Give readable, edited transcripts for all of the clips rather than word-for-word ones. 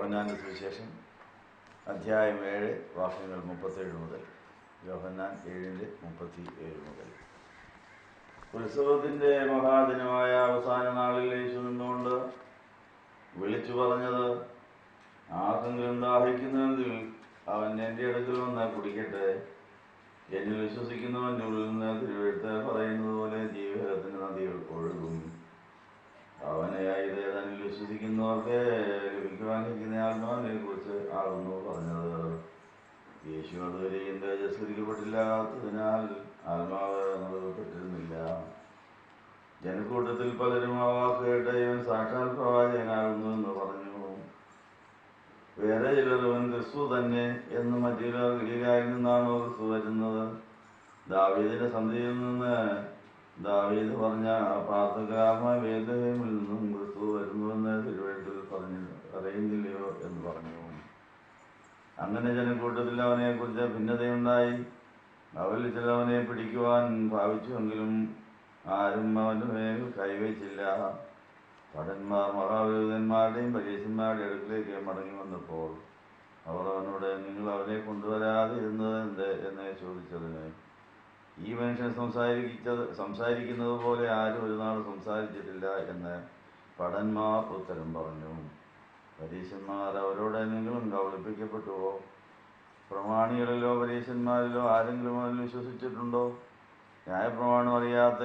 യോഹന്നാന്റെ സുവിശേഷം അധ്യായം 7 വാക്യങ്ങൾ 37 മുതൽ. യോഹന്നാൻ 7:37 മുതൽ. ഉത്സവത്തിന്റെ മഹാദിനമായ അവസാന നാളിൽ യേശു നിന്നുകൊണ്ട് വിളിച്ചു പറഞ്ഞത്, ആർക്കെങ്കിലും ദാഹിക്കുന്നുവെങ്കിൽ അവൻ എൻ്റെ അടുക്കൽ വന്ന് കുടിക്കട്ടെ. എന്നിൽ വിശ്വസിക്കുന്നവൻ്റെ ഉള്ളിൽ നിന്ന് തിരുവെഴുത്ത് പറയുന്നത് പോലെ ജീവജലത്തിന്റെ നദികൾ ഒഴുകും. അവനെയായി തന്നിൽ വിശ്വസിക്കുന്നവർക്ക് ലഭിക്കുവാനിരിക്കുന്ന ആത്മാവിനെ കുറിച്ച് ആകുന്നു പറഞ്ഞത്. യേശു അതുവരെയും തേജസ്കരിക്കപ്പെട്ടില്ലാത്തതിനാൽ ആത്മാവ് നൽകപ്പെട്ടിരുന്നില്ല. ജനക്കൂട്ടത്തിൽ പലരും ആ വാക്ക് കേട്ട് ഇവൻ സാക്ഷാൽ പ്രവാചകനാകുന്നു എന്ന് പറഞ്ഞു. വേറെ ചിലർ ഇവൻ ക്രിസ്തു തന്നെ എന്നും, മറ്റു ചിലർ ഗലീലായിൽ നിന്നാണോ ക്രിസ്തു വരുന്നത്, ദാവീദിന്റെ സന്തതിയിൽ നിന്ന് ദാവീദ് പറഞ്ഞ പ്രാർത്ഥനാമായ ബേത്ലഹേമിൽ നിന്നും ക്രിസ്തു വരുന്നുവെന്ന് തിരുവെഴുത്തിൽ അറിയുന്നില്ലയോ എന്ന് പറഞ്ഞു. അങ്ങനെ ജനക്കൂട്ടത്തിൽ അവനെ കുറിച്ച് ഭിന്നതയുണ്ടായി. അവരിൽ ചിലർ അവനെ പിടിക്കുവാൻ ഭാവിച്ചുവെങ്കിലും ആരും അവന്റെ മേൽ കൈവച്ചില്ല. ഭടന്മാർ മഹാപുരോഹിതന്മാരുടെയും പരീശന്മാരുടെയും അടുക്കിലേക്ക് മടങ്ങി വന്നപ്പോൾ അവർ അവനോട്, നിങ്ങൾ അവനെ കൊണ്ടുവരാതെ ഇരുന്നത് എന്ത് എന്ന് ചോദിച്ചതിന്, ഈ മനുഷ്യൻ സംസാരിക്കുന്നത് പോലെ ആരും ഒരു നാൾ സംസാരിച്ചിട്ടില്ല എന്ന് ഭടന്മാർ ഉത്തരം പറഞ്ഞു. പരീശന്മാർ അവരോട്, നിങ്ങളും കബളിപ്പിക്കപ്പെട്ടുവോ? പ്രമാണികളിലോ പരീശന്മാരിലോ ആരെങ്കിലും അവനിൽ വിശ്വസിച്ചിട്ടുണ്ടോ? ന്യായപ്രമാണം അറിയാത്ത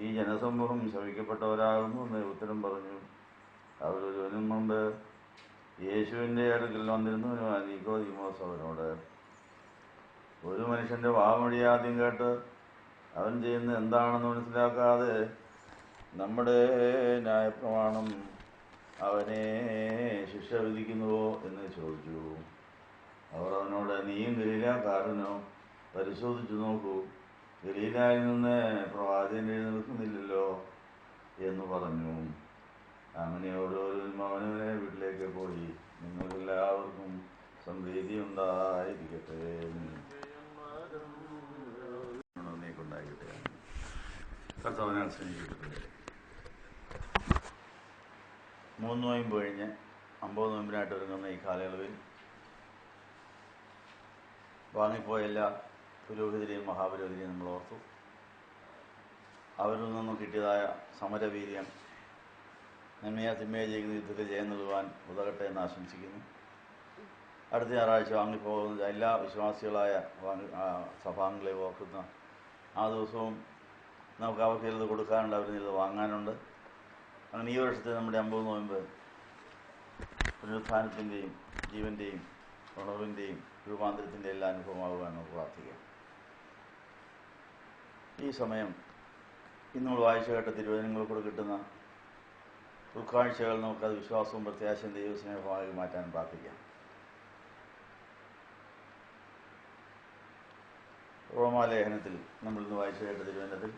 ഈ ജനസമൂഹം ശപിക്കപ്പെട്ടവരാകുന്നു എന്ന് ഉത്തരം പറഞ്ഞു. അവരൊരുവനും മുമ്പ് യേശുവിൻ്റെ അടുക്കൽ വന്നിരുന്നവനുമായ നിക്കോദീമോസ് അവനോട്, ഒരു മനുഷ്യന്റെ വാമൊഴിയാദ്യം കേട്ട് അവൻ ചെയ്യുന്നത് എന്താണെന്ന് മനസ്സിലാക്കാതെ നമ്മുടെ ന്യായപ്രമാണം അവനെ ശിക്ഷ വിധിക്കുന്നുവോ എന്ന് ചോദിച്ചു. അവർ അവനോട്, നീയും ഗലീലക്കാരനോ? പരിശോധിച്ചു നോക്കൂ, ഗലീലായിൽ നിന്ന് പ്രവാചകൻ എഴുന്നേൽക്കുന്നില്ലല്ലോ എന്ന് പറഞ്ഞു. അങ്ങനെ ഓരോരുത്തരും അവനവനെ വീട്ടിലേക്ക് പോയി. നിങ്ങൾക്കെല്ലാവർക്കും സമൃദ്ധി ഉണ്ടായിരിക്കട്ടെ. കർത്താവിനാൽ സ്നേഹിക്കപ്പെട്ടത്, 3 നോയമ്പ് കഴിഞ്ഞ് 50 നോയമ്പിനായിട്ട് ഒരുങ്ങുന്ന ഈ കാലയളവിൽ വാങ്ങിപ്പോയ എല്ലാ പുരോഹിതരെയും മഹാപുരോഹിതരെയും നമ്മൾ ഓർത്തു. അവരിൽ നിന്നും കിട്ടിയതായ സമരവീര്യം നന്മയെ തിന്മയെ ജയിക്കുന്ന യുദ്ധത്തിൽ ജയം നൽകുവാൻ ഉതകട്ടെ എന്ന് ആശംസിക്കുന്നു. അടുത്ത ഞായറാഴ്ച വാങ്ങിപ്പോകുന്ന എല്ലാ വിശ്വാസികളായ സഭാംഗങ്ങളെ ഓർക്കുന്ന ആ ദിവസവും നമുക്ക് അവർക്ക് ചിലത് കൊടുക്കാനുണ്ട്, അവരിൽ ചിലത് വാങ്ങാനുണ്ട്. അങ്ങനെ ഈ വർഷത്തെ നമ്മുടെ 50 നോയമ്പ് പുനരുത്ഥാനത്തിൻ്റെയും ജീവൻ്റെയും ഉണർവിൻ്റെയും രൂപാന്തരത്തിൻ്റെ എല്ലാ അനുഭവമാകുവാൻ നമുക്ക് പ്രാർത്ഥിക്കാം. ഈ സമയം ഇന്ന് നമ്മൾ വായിച്ചു കേട്ട തിരുവചനങ്ങൾ കൂടെ കിട്ടുന്ന ഉൾക്കാഴ്ചകൾ നമുക്കത് വിശ്വാസവും പ്രത്യാശയും ദൈവസ്നേഹമായി മാറ്റാൻ പ്രാർത്ഥിക്കാം. റോമാലേഖനത്തിൽ നമ്മൾ ഇന്ന് വായിച്ചു കേട്ട തിരുവചനത്തിൽ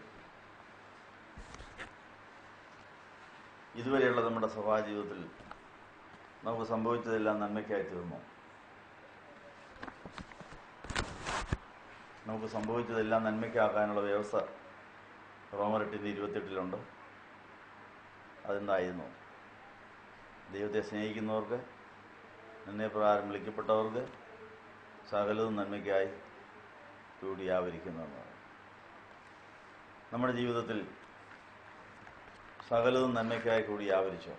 ഇതുവരെയുള്ള നമ്മുടെ സഭാജീവിതത്തിൽ നമുക്ക് സംഭവിച്ചതെല്ലാം നന്മയ്ക്കായി തീർന്നു. നമുക്ക് സംഭവിച്ചതെല്ലാം നന്മയ്ക്കാക്കാനുള്ള വ്യവസ്ഥ റോമർ 8:28 അതെന്തായിരുന്നു? ദൈവത്തെ സ്നേഹിക്കുന്നവർക്ക്, നിർണയപ്രകാരം വിളിക്കപ്പെട്ടവർക്ക് സകലതും നന്മയ്ക്കായി കൂടി ആവരിക്കുന്നതാണ്. നമ്മുടെ ജീവിതത്തിൽ സകലതും നന്മയ്ക്കായി കൂടി ആവരിച്ചോ,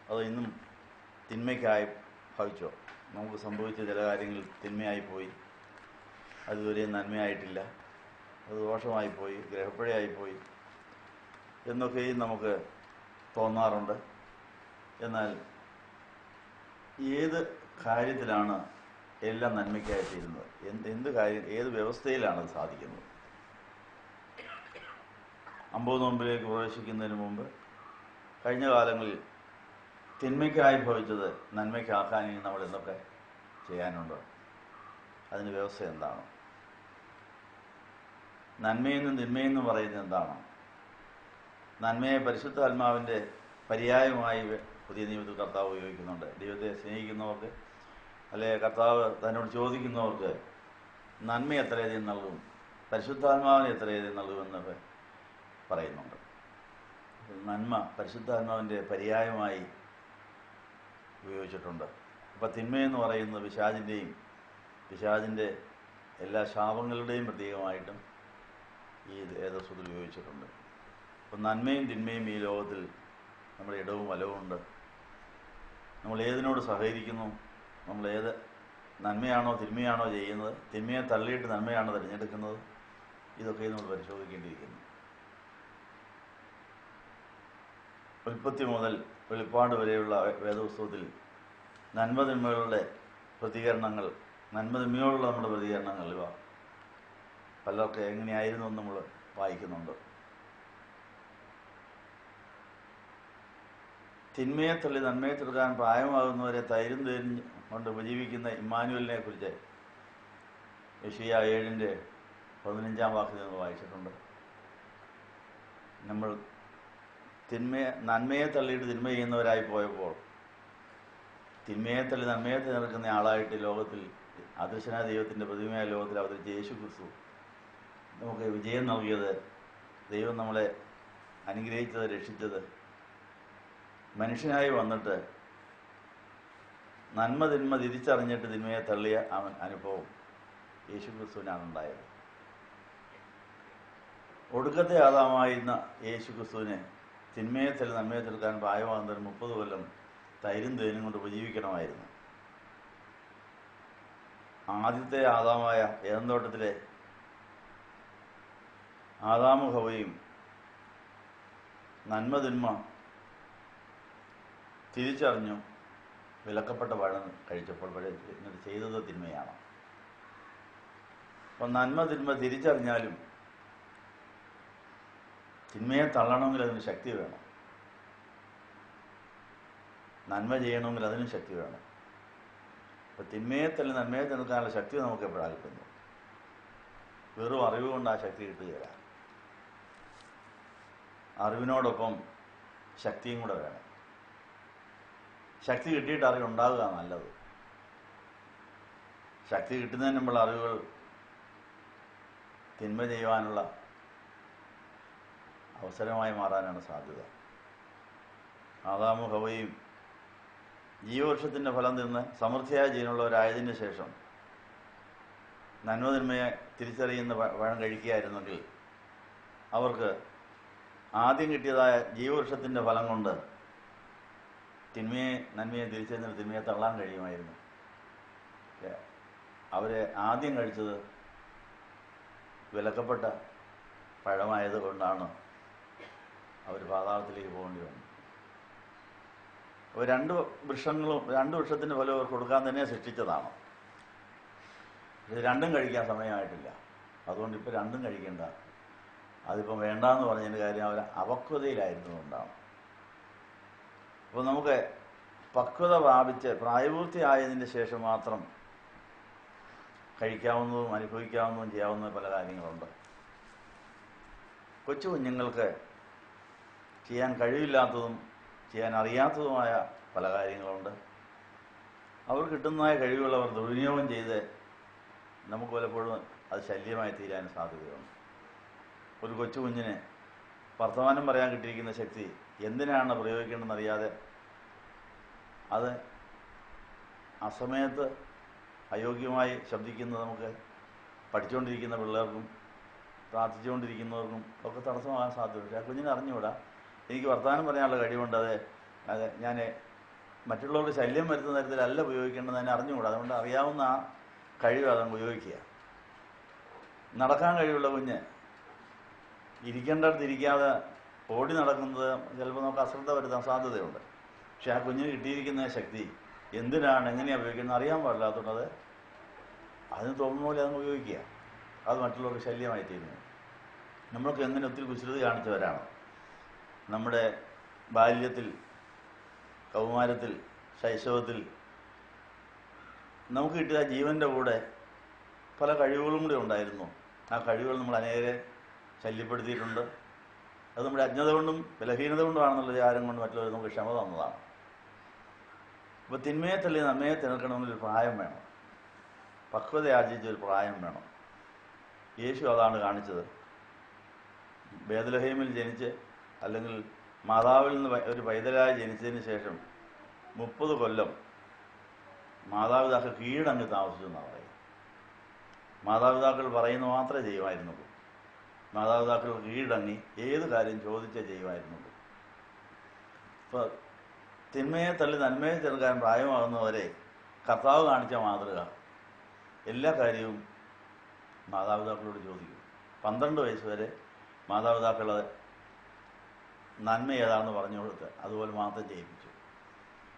അതോ ഇന്നും തിന്മയ്ക്കായി ഭവിച്ചോ? നമുക്ക് സംഭവിച്ച ചില കാര്യങ്ങൾ തിന്മയായിപ്പോയി, അതുവരെ നന്മയായിട്ടില്ല, അത് ദോഷമായിപ്പോയി, ഗ്രഹപ്പിഴയായിപ്പോയി എന്നൊക്കെയും നമുക്ക് തോന്നാറുണ്ട്. എന്നാൽ ഏത് കാര്യത്തിലാണ് എല്ലാം നന്മയ്ക്കായി തീരുന്നത്? എന്ത് കാര്യം, ഏത് വ്യവസ്ഥയിലാണ് അത് സാധിക്കുന്നത്? 50 നോമ്പിലേക്ക് പ്രവേശിക്കുന്നതിന് മുമ്പ് കഴിഞ്ഞ കാലങ്ങളിൽ തിന്മയ്ക്കായി ഭവിച്ചത് നന്മയ്ക്കാക്കാൻ ഇനി നമ്മൾ എന്തൊക്കെ ചെയ്യാനുണ്ട്? അതിന് വ്യവസ്ഥ എന്താണ്? നന്മയെന്നും തിന്മയെന്നും പറയുന്നത് എന്താണ്? നന്മയെ പരിശുദ്ധാത്മാവിൻ്റെ പര്യായമായി പുതിയ നിയമത്തിൽ കർത്താവ് ഉപയോഗിക്കുന്നുണ്ട്. ദൈവത്തെ സ്നേഹിക്കുന്നവർക്ക്, അല്ലെ കർത്താവ് തന്നോട് ചോദിക്കുന്നവർക്ക് നന്മ എത്രയധികം നൽകും, പരിശുദ്ധാത്മാവിനെ എത്രയധികം നൽകുമെന്നൊക്കെ പറയുന്നുണ്ട്. നന്മ പരിശുദ്ധാത്മാവിൻ്റെ പര്യായമായി ഉപയോഗിച്ചിട്ടുണ്ട്. അപ്പം തിന്മയെന്ന് പറയുന്നത് പിശാചിൻ്റെ എല്ലാ ശാപങ്ങളുടെയും പ്രതീകമായിട്ടും ഈ വേദവസ്തുതിൽ ഉപയോഗിച്ചിട്ടുണ്ട്. അപ്പം നന്മയും തിന്മയും ഈ ലോകത്തിൽ നമ്മുടെ ഇടവും വലവുമുണ്ട്. നമ്മൾ ഏതിനോട് സഹകരിക്കുന്നു, നമ്മൾ ഏത് നന്മയാണോ തിന്മയാണോ ചെയ്യുന്നത്, തിന്മയെ തള്ളിയിട്ട് നന്മയാണോ തിരഞ്ഞെടുക്കുന്നത്, ഇതൊക്കെ നമ്മൾ പരിശോധിക്കേണ്ടിയിരിക്കുന്നു. ഉൽപ്പത്തി മുതൽ വെളിപ്പാട് വരെയുള്ള വേദപുസ്തകത്തിൽ നന്മതിന്മകളുടെ പ്രതികരണങ്ങൾ, നന്മതിന്മയോടുള്ള നമ്മുടെ പ്രതികരണങ്ങൾ ഇവ പലർക്ക് എങ്ങനെയായിരുന്നു എന്ന് നമ്മൾ വായിക്കുന്നുണ്ട്. തിന്മയെ തള്ളി നന്മയെ തീർക്കാൻ പ്രായമാകുന്നവരെ തൈരും തേരും കൊണ്ട് ഉപജീവിക്കുന്ന ഇമ്മാനുവലിനെ കുറിച്ച് യെശയ്യാ 7:15 വാക്യത്തിൽ നമ്മൾ വായിച്ചിട്ടുണ്ട്. നമ്മൾ നന്മയെ തള്ളിയിട്ട് തിന്മ ചെയ്യുന്നവരായി പോയപ്പോൾ തിന്മയെ തള്ളി നന്മയെ തിരഞ്ഞെടുക്കുന്ന ആളായിട്ട് ലോകത്തിൽ അദൃശ്യനായ ദൈവത്തിൻ്റെ പ്രതിമയായ ലോകത്തിൽ അവതരിച്ച യേശു ക്രിസ്തു നമുക്ക് വിജയം നൽകിയത്, ദൈവം നമ്മളെ അനുഗ്രഹിച്ചത്, രക്ഷിച്ചത്, മനുഷ്യനായി വന്നിട്ട് നന്മ തിന്മ തിരിച്ചറിഞ്ഞിട്ട് തിന്മയെ തള്ളിയ അനുഭവം യേശു ക്രിസ്തുവിനാണ് ഉണ്ടായത്. ഒടുക്കത്തെ ആദാമായിരുന്ന യേശു ക്രിസ്തുവിനെ തിന്മയെ തള്ളി നന്മയെ തീർക്കാൻ പ്രായമാകുന്നതിന് 30 കൊല്ലം തൈരും തേനും കൊണ്ട് ഉപജീവിക്കണമായിരുന്നു. ആദ്യത്തെ ആദാമായ ഏദൻതോട്ടത്തിലെ ആദാമും ഹവ്വയും നന്മ തിന്മ തിരിച്ചറിഞ്ഞു വിലക്കപ്പെട്ട പഴം കഴിച്ചപ്പോൾ എന്നിട്ട് ചെയ്തത് തിന്മയാണ്. അപ്പം നന്മ തിന്മ തിരിച്ചറിഞ്ഞാലും തിന്മയെ തള്ളണമെങ്കിൽ അതിന് ശക്തി വേണം, നന്മ ചെയ്യണമെങ്കിൽ അതിനും ശക്തി വേണം. അപ്പം തിന്മയെ തള്ളി നന്മയെ തിരക്കാനുള്ള ശക്തി നമുക്ക് എപ്പോഴാണ് കിട്ടുന്നു? വെറും അറിവ് കൊണ്ട് ആ ശക്തി കിട്ടുകയില്ല. അറിവിനോടൊപ്പം ശക്തിയും കൂടെ വേണം. ശക്തി കിട്ടിയിട്ട് അറിവുണ്ടാകുക നല്ലത്. ശക്തി കിട്ടുന്നതിന് മുമ്പുള്ള അറിവുകൾ തിന്മ ചെയ്യുവാനുള്ള അവസരമായി മാറാനാണ് സാധ്യത. ആദാമും ഹവ്വയും ജീവവൃക്ഷത്തിൻ്റെ ഫലം തിന്ന് സമൃദ്ധിയായ ജീവനുള്ളവരായതിന് ശേഷം നന്മ തിന്മയെ തിരിച്ചറിയുന്ന പഴം കഴിക്കുകയായിരുന്നെങ്കിൽ അവർക്ക് ആദ്യം കിട്ടിയതായ ജീവവൃക്ഷത്തിൻ്റെ ഫലം കൊണ്ട് തിന്മയെ നന്മയെ തിരിച്ചറിഞ്ഞിട്ട് തിന്മയെ തള്ളാൻ കഴിയുമായിരുന്നു. അവരെ ആദ്യം കഴിച്ചത് വിലക്കപ്പെട്ട പഴമായത് കൊണ്ടാണ് അവർ പാതാളത്തിലേക്ക് പോകേണ്ടി വന്നത്. അപ്പോൾ രണ്ട് വൃക്ഷത്തിൻ്റെ ഫലം അവർ കൊടുക്കാൻ തന്നെ സൃഷ്ടിച്ചതാണ്. ഇത് രണ്ടും കഴിക്കാൻ സമയമായിട്ടില്ല. അതുകൊണ്ട് ഇപ്പോൾ രണ്ടും കഴിക്കേണ്ട, അതിപ്പം വേണ്ടാന്ന് പറഞ്ഞതിൻ്റെ കാര്യം അവർ അപക്വതയിലായിരുന്നതുകൊണ്ടാണ്. അപ്പോൾ നമുക്ക് പക്വത പ്രാപിച്ച് പ്രായപൂർത്തിയായതിന് ശേഷം മാത്രം കഴിക്കാവുന്നതും അനുഭവിക്കാവുന്നതും ചെയ്യാവുന്ന പല കാര്യങ്ങളുണ്ട്. കൊച്ചു കുഞ്ഞുങ്ങൾക്ക് ചെയ്യാൻ കഴിവില്ലാത്തതും ചെയ്യാൻ അറിയാത്തതുമായ പല കാര്യങ്ങളുണ്ട്. അവർ കിട്ടുന്നതായ കഴിവുകൾ അവർ ദുർവിനിയോഗം ചെയ്ത് നമുക്ക് പലപ്പോഴും അത് ശല്യമായി തീരാൻ സാധ്യതയുണ്ട്. ഒരു കൊച്ചു കുഞ്ഞിന് വർത്തമാനം പറയാൻ കിട്ടിയിരിക്കുന്ന ശക്തി എന്തിനാണ് പ്രയോഗിക്കേണ്ടതെന്നറിയാതെ അത് അസമയത്ത് അയോഗ്യമായി ശബ്ദിക്കുന്നത് നമുക്ക് പഠിച്ചുകൊണ്ടിരിക്കുന്ന പിള്ളേർക്കും പ്രാർത്ഥിച്ചുകൊണ്ടിരിക്കുന്നവർക്കും ഒക്കെ തടസ്സമാകാൻ സാധ്യതയുണ്ട്. ആ കുഞ്ഞിനെ അറിഞ്ഞുകൂടാ, എനിക്ക് വർത്തമാനം പറയാനുള്ള കഴിവുണ്ട്, അത് ഞാൻ മറ്റുള്ളവർക്ക് ശല്യം വരുത്തുന്ന തരത്തിലല്ല ഉപയോഗിക്കേണ്ടത്, അതിനെ അറിഞ്ഞുകൂടാ. അതുകൊണ്ട് അറിയാവുന്ന ആ കഴിവ് അതങ്ങ് ഉപയോഗിക്കുക. നടക്കാൻ കഴിവുള്ള കുഞ്ഞ് ഇരിക്കേണ്ടടുത്ത് ഇരിക്കാതെ ഓടി നടക്കുന്നത് ചിലപ്പോൾ നമുക്ക് അശ്രദ്ധ വരുത്താൻ സാധ്യതയുണ്ട്. പക്ഷെ ആ കുഞ്ഞിന് കിട്ടിയിരിക്കുന്ന ശക്തി എന്തിനാണ് എങ്ങനെയാണ് ഉപയോഗിക്കുന്നത് അറിയാൻ പാടില്ലാത്തതുകൊണ്ട് അതിന് തോന്നുന്ന പോലെ അതങ്ങ് ഉപയോഗിക്കുക. അത് മറ്റുള്ളവർക്ക് ശല്യമായി തീരുന്നു. നമ്മൾക്ക് എങ്ങനെ ഒത്തിരി കുശലത കാണിച്ചവരാണ്. നമ്മുടെ ബാല്യത്തിൽ, കൗമാരത്തിൽ, ശൈശവത്തിൽ നമുക്ക് കിട്ടിയ ജീവൻ്റെ കൂടെ പല കഴിവുകളും കൂടി ഉണ്ടായിരുന്നു. ആ കഴിവുകൾ നമ്മൾ അനേകരെ ശല്യപ്പെടുത്തിയിട്ടുണ്ട്. അത് നമ്മുടെ അജ്ഞത കൊണ്ടും ബലഹീനത കൊണ്ടുമാണെന്നുള്ള വിചാരം കൊണ്ട് മറ്റുള്ളവർ നമുക്ക് ക്ഷമ തന്നതാണ്. അപ്പോൾ തിന്മയെ തള്ളി നന്മയെ തിരക്കണമെന്നൊരു പ്രായം വേണം, പക്വത ആർജിച്ചൊരു പ്രായം വേണം. യേശു അതാണ് കാണിച്ചത്. ബേത്ലഹേമിൽ ജനിച്ച് അല്ലെങ്കിൽ മാതാവിൽ നിന്ന് ഒരു പൈതലായി ജനിച്ചതിന് ശേഷം 30 കൊല്ലം മാതാപിതാക്കൾ കീഴടങ്ങി താമസിച്ചു എന്നാണ് പറയുക. മാതാപിതാക്കൾ പറയുന്ന മാത്രമേ ചെയ്യുമായിരുന്നുള്ളൂ. മാതാപിതാക്കൾ കീഴടങ്ങി ഏത് കാര്യം ചോദിച്ചേ ചെയ്യുമായിരുന്നുള്ളൂ. ഇപ്പോൾ തിന്മയെ തള്ളി നന്മയെ ചെറുക്കാൻ പ്രായമാകുന്നവരെ കർത്താവ് കാണിച്ച മാതൃക എല്ലാ കാര്യവും മാതാപിതാക്കളോട് ചോദിക്കും. 12 വയസ്സ് വരെ മാതാപിതാക്കൾ നന്മ ഏതാണെന്ന് പറഞ്ഞു കൊടുത്ത് അതുപോലെ മാത്രം ചെയ്യിപ്പിച്ചു.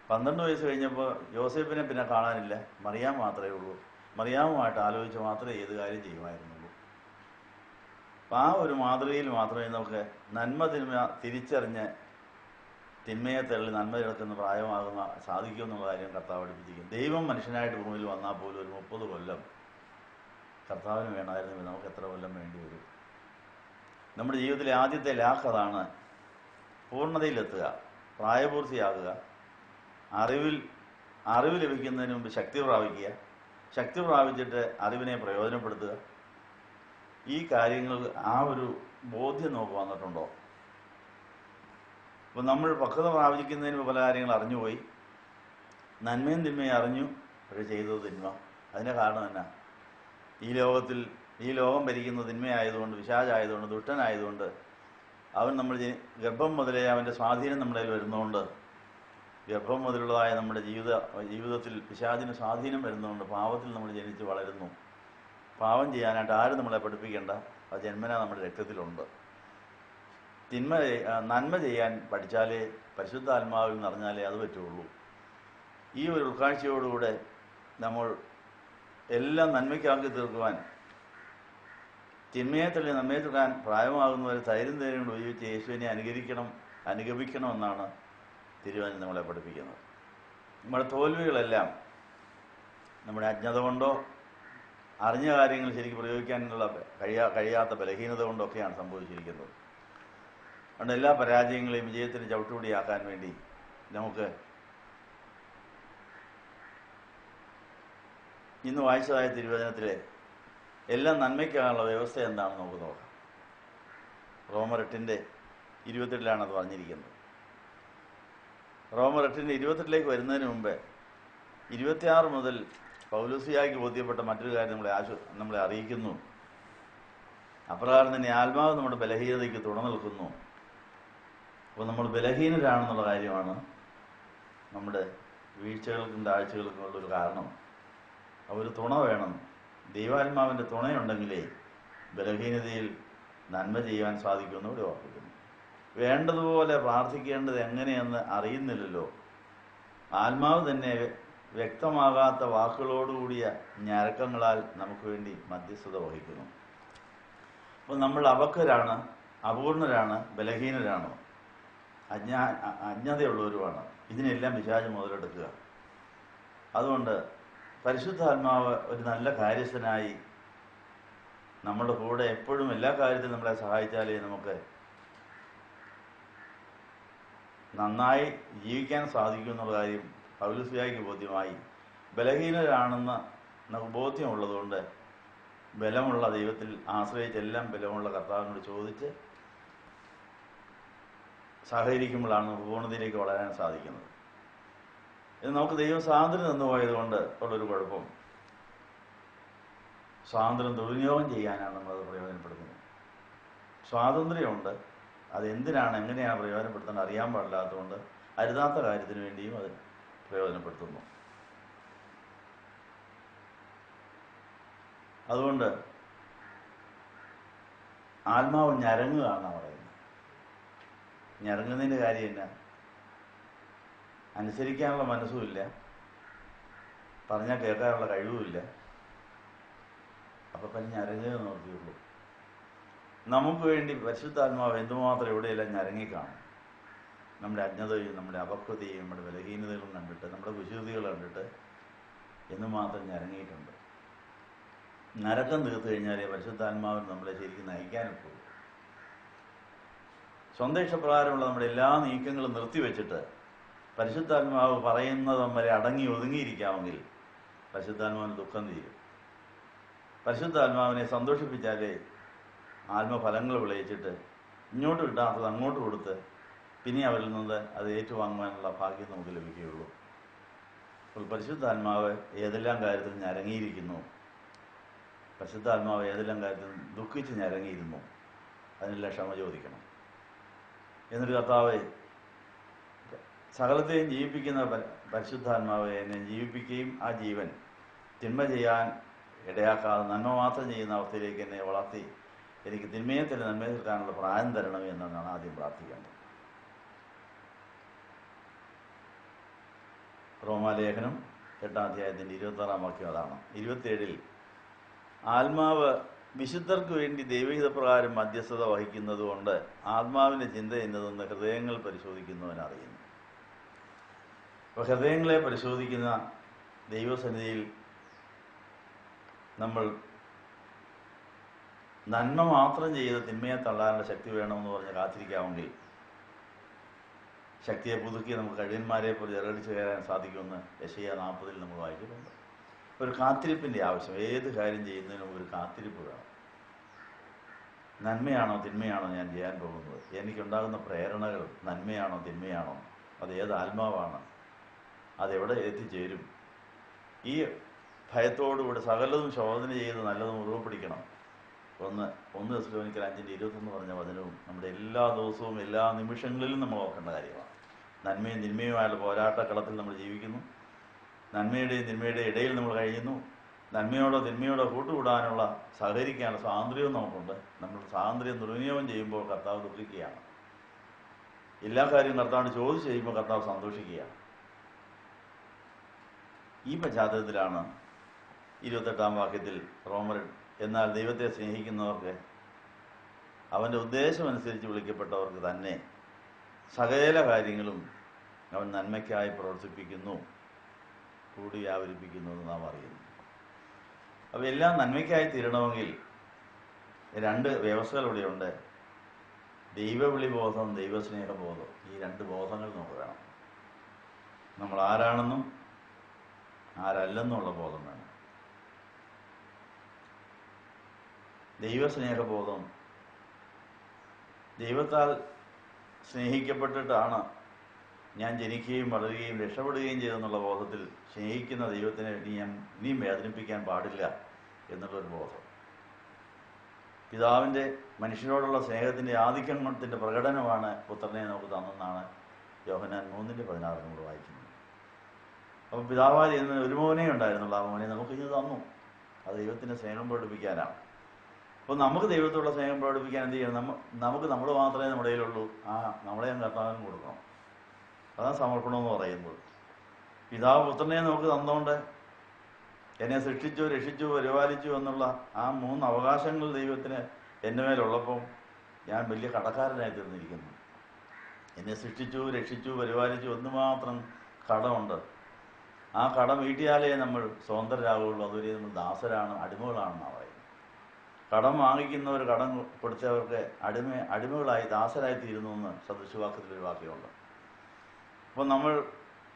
12 വയസ്സ് കഴിഞ്ഞപ്പോൾ യോസേപ്പിനെ പിന്നെ കാണാനില്ല, മറിയാം മാത്രമേ ഉള്ളൂ. മറിയാമുമായിട്ട് ആലോചിച്ച് മാത്രമേ ഏത് കാര്യം ചെയ്യുമായിരുന്നുള്ളൂ. അപ്പം ആ ഒരു മാതൃകയിൽ മാത്രമേ നമുക്ക് നന്മ തിന്മ തിരിച്ചറിഞ്ഞ് തിന്മയെ തള്ളി നന്മ കിടക്കുന്ന പ്രായമാകുന്ന സാധിക്കുമെന്നുള്ള കാര്യം കർത്താവ് പഠിപ്പിച്ചിരിക്കും. ദൈവം മനുഷ്യനായിട്ട് ഭൂമിയിൽ വന്നാൽ പോലും ഒരു 30 കൊല്ലം കർത്താവിന് വേണമായിരുന്നെങ്കിൽ നമുക്ക് എത്ര കൊല്ലം വേണ്ടി വരും? നമ്മുടെ ജീവിതത്തിലെ ആദ്യത്തെ ലാക്ക് അതാണ്. പൂർണ്ണതയിലെത്തുക, പ്രായപൂർത്തിയാകുക, അറിവ് ലഭിക്കുന്നതിന് മുമ്പ് ശക്തി പ്രാപിക്കുക, ശക്തി പ്രാപിച്ചിട്ട് അറിവിനെ പ്രയോജനപ്പെടുത്തുക. ഈ കാര്യങ്ങൾ ആ ഒരു ബോധ്യം നമുക്ക് വന്നിട്ടുണ്ടോ? അപ്പോൾ നമ്മൾ പക്വത പ്രാപിക്കുന്നതിന് പല കാര്യങ്ങൾ അറിഞ്ഞുപോയി, നന്മയും തിന്മയും അറിഞ്ഞു, പക്ഷേ ചെയ്തത് തിന്മ. അതിൻ്റെ കാരണം എന്നാ? ഈ ലോകം ഭരിക്കുന്ന തിന്മയായതുകൊണ്ട്, പിശാചായതുകൊണ്ട്, ദുഷ്ടനായതുകൊണ്ട്, അവൻ നമ്മൾ ഗർഭം മുതലേ അവൻ്റെ സ്വാധീനം നമ്മുടെ കയ്യിൽ വരുന്നതുകൊണ്ട്, ഗർഭം മുതലുള്ളതായ നമ്മുടെ ജീവിതത്തിൽ പിശാചിന് സ്വാധീനം വരുന്നതുകൊണ്ട് പാപത്തിൽ നമ്മൾ ജനിച്ച് വളരുന്നു. പാപം ചെയ്യാനായിട്ട് ആരും നമ്മളെ പഠിപ്പിക്കേണ്ട, അത് ജന്മന നമ്മുടെ രക്തത്തിലുണ്ട്. നന്മ ചെയ്യാൻ പഠിച്ചാലേ, പരിശുദ്ധാത്മാവിൽ നിറഞ്ഞാലേ അത് പറ്റുള്ളൂ. ഈ ഒരു ഉൾക്കാഴ്ചയോടുകൂടെ നമ്മൾ എല്ലാം നന്മയ്ക്കാക്കി തീർക്കുവാൻ, തിന്മയെ തള്ളി നന്മയെ തീർക്കാൻ പ്രായമാകുന്നവരെ ധൈര്യം കൊണ്ട് ഉപയോഗിച്ച് യേശുവിനെ അനുഗമിക്കണമെന്നാണ് തിരുവചനം നമ്മളെ പഠിപ്പിക്കുന്നത്. നമ്മുടെ തോൽവികളെല്ലാം നമ്മുടെ അജ്ഞത കൊണ്ടോ അറിഞ്ഞ കാര്യങ്ങൾ ശരിക്കും പ്രയോഗിക്കാനുള്ള കഴിയാത്ത ബലഹീനത കൊണ്ടൊക്കെയാണ് സംഭവിച്ചിരിക്കുന്നത്. അതുകൊണ്ട് എല്ലാ പരാജയങ്ങളെയും വിജയത്തിന് ചവിട്ടുപടിയാക്കാൻ വേണ്ടി നമുക്ക് ഇന്ന് വായിച്ചതായ തിരുവചനത്തിലെ എല്ലാം നന്മയ്ക്കാനുള്ള വ്യവസ്ഥ എന്താണെന്ന് നമുക്ക് നോക്കാം. റോമർ 8:28 അത് പറഞ്ഞിരിക്കുന്നത്. റോമർ 8:28 വരുന്നതിന് മുമ്പ് 26 മുതൽ പൗലോസിയായ്ക്ക് ബോധ്യപ്പെട്ട മറ്റൊരു കാര്യം നമ്മളെ അറിയിക്കുന്നു. അപ്രകാരം തന്നെ ആത്മാവ് നമ്മുടെ ബലഹീനതയ്ക്ക് തുണ നിൽക്കുന്നു. അപ്പോൾ നമ്മൾ ബലഹീനരാണെന്നുള്ള കാര്യമാണ് നമ്മുടെ വീഴ്ചകൾക്കും താഴ്ചകൾക്കും ഉള്ളൊരു കാരണം. ഒരു തുണ വേണം. ദൈവാത്മാവിൻ്റെ തുണയുണ്ടെങ്കിലേ ബലഹീനതയിൽ നന്മ ചെയ്യാൻ സാധിക്കുമെന്ന് ഇവിടെ ഓർപ്പിക്കുന്നു. വേണ്ടതുപോലെ പ്രാർത്ഥിക്കേണ്ടത് എങ്ങനെയെന്ന് അറിയുന്നില്ലല്ലോ. ആത്മാവ് തന്നെ വ്യക്തമാകാത്ത വാക്കുകളോടുകൂടിയ ഞരക്കങ്ങളാൽ നമുക്ക് വേണ്ടി മധ്യസ്ഥത വഹിക്കുന്നു. അപ്പോൾ നമ്മൾ അപക്വരാണ്, അപൂർണരാണ്, ബലഹീനരാണ്, അജ്ഞതയുള്ളവരുമാണ്. ഇതിനെല്ലാം പിശാച് മുതലെടുക്കുക. അതുകൊണ്ട് പരിശുദ്ധാത്മാവ് ഒരു നല്ല കാര്യസ്ഥനായി നമ്മുടെ കൂടെ എപ്പോഴും എല്ലാ കാര്യത്തിലും നമ്മളെ സഹായിച്ചാലേ നമുക്ക് നന്നായി ജീവിക്കാൻ സാധിക്കും എന്നുള്ള കാര്യം പൗലോസിയായ്ക്ക് ബോധ്യമായി. ബലഹീനരാണെന്ന് നമുക്ക് ബോധ്യമുള്ളതുകൊണ്ട് ബലമുള്ള ദൈവത്തിൽ ആശ്രയിച്ച് എല്ലാം ബലമുള്ള കർത്താവിനോട് ചോദിച്ച് സഹകരിക്കുമ്പോഴാണ് നമുക്ക് പൂർണ്ണതയിലേക്ക് വളരാൻ സാധിക്കുന്നത്. ഇത് നമുക്ക് ദൈവം സ്വാതന്ത്ര്യം തന്നു പോയതുകൊണ്ട് ഉള്ളൊരു കുഴപ്പം, സ്വാതന്ത്ര്യം ദുർവിനിയോഗം ചെയ്യാനാണ് നമ്മളത് പ്രയോജനപ്പെടുത്തുന്നത്. സ്വാതന്ത്ര്യമുണ്ട്, അതെന്തിനാണ് എങ്ങനെയാണ് പ്രയോജനപ്പെടുത്തേണ്ടത് അറിയാൻ പാടില്ലാത്തതുകൊണ്ട് അരുതാത്ത കാര്യത്തിന് വേണ്ടിയും അത് പ്രയോജനപ്പെടുത്തുന്നു. അതുകൊണ്ട് ആത്മാവ് ഞരങ്ങുക എന്നാണ് പറയുന്നത്. ഞരങ്ങുന്നതിൻ്റെ കാര്യം എന്നാ? അനുസരിക്കാനുള്ള മനസ്സുമില്ല, പറഞ്ഞാൽ കേൾക്കാനുള്ള കഴിവുമില്ല. അപ്പം പിന്നെ ഞരങ്ങുക നോക്കിയുള്ളൂ. നമുക്ക് വേണ്ടി പരിശുദ്ധാത്മാവ് എന്തുമാത്രം എവിടെയെല്ലാം ഞരങ്ങിക്കാണും. നമ്മുടെ അജ്ഞതയും നമ്മുടെ അപക്വതയും നമ്മുടെ ബലഹീനതകളും കണ്ടിട്ട്, നമ്മുടെ കുശുദ്ധികൾ കണ്ടിട്ട് എന്തുമാത്രം ഞരങ്ങിയിട്ടുണ്ട്. നരക്കം തീർത്തു കഴിഞ്ഞാലേ പരിശുദ്ധാത്മാവിന് നമ്മളെ ശരിക്കും നയിക്കാനൊക്കെ. സ്വന്തം ഇഷ്ടപ്രകാരമുള്ള നമ്മുടെ എല്ലാ നീക്കങ്ങളും നിർത്തിവെച്ചിട്ട് പരിശുദ്ധാത്മാവ് പറയുന്നതും വരെ അടങ്ങി ഒതുങ്ങിയിരിക്കാമെങ്കിൽ പരിശുദ്ധാത്മാവിന് ദുഃഖം തീരും. പരിശുദ്ധാത്മാവിനെ സന്തോഷിപ്പിച്ചാലേ ആത്മഫലങ്ങൾ വിളയിച്ചിട്ട് ഇങ്ങോട്ട് കിട്ടാത്തത് അങ്ങോട്ട് കൊടുത്ത് പിന്നെ അവരിൽ നിന്ന് അത് ഏറ്റുവാങ്ങുവാനുള്ള ഭാഗ്യം നമുക്ക് ലഭിക്കുകയുള്ളൂ. അപ്പോൾ പരിശുദ്ധാത്മാവ് ഏതെല്ലാം കാര്യത്തിൽ ഞരങ്ങിയിരിക്കുന്നു, പരിശുദ്ധാത്മാവ് ഏതെല്ലാം കാര്യത്തിൽ ദുഃഖിച്ച് ഞരങ്ങിയിരുന്നു, അതിനെല്ലാം ക്ഷമ ചോദിക്കണം. എന്നൊരു കർത്താവെ, സകലത്തെയും ജീവിപ്പിക്കുന്ന പരിശുദ്ധാത്മാവ് എന്നെ ജീവിപ്പിക്കുകയും ആ ജീവൻ തിന്മ ചെയ്യാൻ ഇടയാക്കാതെ നന്മ മാത്രം ചെയ്യുന്ന അവസ്ഥയിലേക്ക് എന്നെ വളർത്തി എനിക്ക് തിന്മയെ തന്നെ നന്മയെ തീർക്കാനുള്ള പ്രായം തരണം എന്നാണ് ആദ്യം പ്രാർത്ഥിക്കേണ്ടത്. റോമാലേഖനം 8-ാം അധ്യായത്തിൻ്റെ 26-ാം വാക്യം അതാണ്. 27-ൽ ആത്മാവ് വിശുദ്ധർക്ക് വേണ്ടി ദൈവഹിതപ്രകാരം മധ്യസ്ഥത വഹിക്കുന്നതുകൊണ്ട് ആത്മാവിൻ്റെ ചിന്ത എന്നതെന്ന് ഹൃദയങ്ങൾ പരിശോധിക്കുന്നവൻ അറിയുന്നു. അപ്പോൾ ഹൃദയങ്ങളെ പരിശോധിക്കുന്ന ദൈവസന്നിധിയിൽ നമ്മൾ നന്മ മാത്രം ചെയ്ത് തിന്മയെ തള്ളാനുള്ള ശക്തി വേണമെന്ന് പറഞ്ഞ് കാത്തിരിക്കാമെങ്കിൽ ശക്തിയെ പുതുക്കി നമുക്ക് കഴിവന്മാരെ പോലെ ഇറടിച്ച് കയറാൻ സാധിക്കുമെന്ന് യെശയ്യാ 40-ൽ നമ്മൾ വായിച്ചിട്ടുണ്ട്. ഒരു കാത്തിരിപ്പിൻ്റെ ആവശ്യം, ഏത് കാര്യം ചെയ്യുന്നതിനും ഒരു കാത്തിരിപ്പ് വേണം. നന്മയാണോ തിന്മയാണോ ഞാൻ ചെയ്യാൻ പോകുന്നത്, എനിക്കുണ്ടാകുന്ന പ്രേരണകൾ നന്മയാണോ തിന്മയാണോ, അത് ഏത് ആത്മാവാണ്, അതെവിടെ എത്തിച്ചേരും. ഈ ഭയത്തോടുകൂടി സകലതും ശോധന ചെയ്ത് നല്ലതും മുറുകെ പിടിക്കണം. 1 തെസ്സലോനിക്കർ 5:21 പറഞ്ഞ വചനവും നമ്മുടെ എല്ലാ ദിവസവും എല്ലാ നിമിഷങ്ങളിലും നമ്മൾ ഓർക്കേണ്ട കാര്യമാണ്. നന്മയും തിന്മയുമായുള്ള പോരാട്ടക്കളത്തിൽ നമ്മൾ ജീവിക്കുന്നു. നന്മയുടെയും തിന്മയുടെയും ഇടയിൽ നമ്മൾ കഴിയുന്നു. നന്മയോടോ തിന്മയോടോ കൂട്ടുകൂടാനുള്ള സഹകരിക്കാനുള്ള സ്വാതന്ത്ര്യവും നമുക്കുണ്ട്. നമ്മൾ സ്വാതന്ത്ര്യം ദുർവിനിയോഗം ചെയ്യുമ്പോൾ കർത്താവ് ദുഃഖിക്കുകയാണ്. എല്ലാ കാര്യവും കർത്താവിന് ചോദിച്ച് ചെയ്യുമ്പോൾ കർത്താവ് സന്തോഷിക്കുകയാണ്. ഈ പശ്ചാത്തലത്തിലാണ് 28-ാം വാക്യത്തിൽ റോമർ, എന്നാൽ ദൈവത്തെ സ്നേഹിക്കുന്നവർക്ക് അവൻ്റെ ഉദ്ദേശമനുസരിച്ച് വിളിക്കപ്പെട്ടവർക്ക് തന്നെ സകല കാര്യങ്ങളും അവൻ നന്മയ്ക്കായി പ്രവർത്തിപ്പിക്കുന്നു, കൂടി വ്യാപരിപ്പിക്കുന്നു എന്ന് നാം അറിയുന്നു. അപ്പോൾ എല്ലാം നന്മയ്ക്കായി തീരണമെങ്കിൽ 2 വ്യവസ്ഥകളിവിടെയുണ്ട്. ദൈവവിളിബോധം, ദൈവസ്നേഹബോധം. ഈ 2 ബോധങ്ങൾ നമുക്ക് വേണം. നമ്മൾ ആരാണെന്നും ആരല്ലെന്നുള്ള ബോധം വേണം. ദൈവസ്നേഹബോധം, ദൈവത്താൽ സ്നേഹിക്കപ്പെട്ടിട്ടാണ് ഞാൻ ജനിക്കുകയും വളരുകയും രക്ഷപ്പെടുകയും ചെയ്തെന്നുള്ള ബോധത്തിൽ സ്നേഹിക്കുന്ന ദൈവത്തിനെ ഇനിയും വേദനിപ്പിക്കാൻ പാടില്ല എന്നുള്ളൊരു ബോധം. പിതാവിൻ്റെ മനുഷ്യരോടുള്ള സ്നേഹത്തിൻ്റെ ആധിക്യത്തിൻ്റെ പ്രകടനമാണ് പുത്രനെ നമുക്ക് തന്നെന്നാണ് യോഹന്നാൻ 3:16 നമ്മൾ വായിക്കുന്നത്. അപ്പോൾ പിതാവായി ചെയ്യുന്ന ഒരു മോനെ ഉണ്ടായിരുന്നുള്ള ആ മോനെ നമുക്ക് ഇനി തന്നു. അത് ദൈവത്തിൻ്റെ സ്നേഹം പ്രകടിപ്പിക്കാനാണ്. അപ്പോൾ നമുക്ക് ദൈവത്തോടുള്ള സ്നേഹം പ്രകടിപ്പിക്കാൻ എന്ത് ചെയ്യണം? നമുക്ക് നമ്മൾ മാത്രമേ നമ്മുടെ കയ്യിലുള്ളൂ. നമ്മളെ കർത്താവിനും കൊടുക്കണം. അതാണ് സമർപ്പണമെന്ന് പറയുന്നത്. പിതാവ് പുത്രനെ നമുക്ക് തന്നുകൊണ്ട് എന്നെ സൃഷ്ടിച്ചു, രക്ഷിച്ചു, പരിപാലിച്ചു എന്നുള്ള ആ 3 അവകാശങ്ങൾ ദൈവത്തിന് എൻ്റെ മേലുള്ളപ്പം ഞാൻ വലിയ കടക്കാരനായി തീർന്നിരിക്കുന്നു. എന്നെ സൃഷ്ടിച്ചു, രക്ഷിച്ചു, പരിപാലിച്ചു എന്ന് മാത്രം കടമുണ്ട്. ആ കടം വീട്ടിയാലേ നമ്മൾ സ്വതന്ത്രരാകുള്ളൂ. അതുവരെ നമ്മൾ ദാസരാണ്, അടിമകളാണെന്നാണ് പറയുന്നത്. കടം വാങ്ങിക്കുന്നവർ കടം കൊടുത്തവർക്ക് അടിമകളായി ദാസരായി തീരുന്നു എന്ന് സദൃശവാക്യത്തിലൊരു വാക്യമുണ്ട്. അപ്പോൾ നമ്മൾ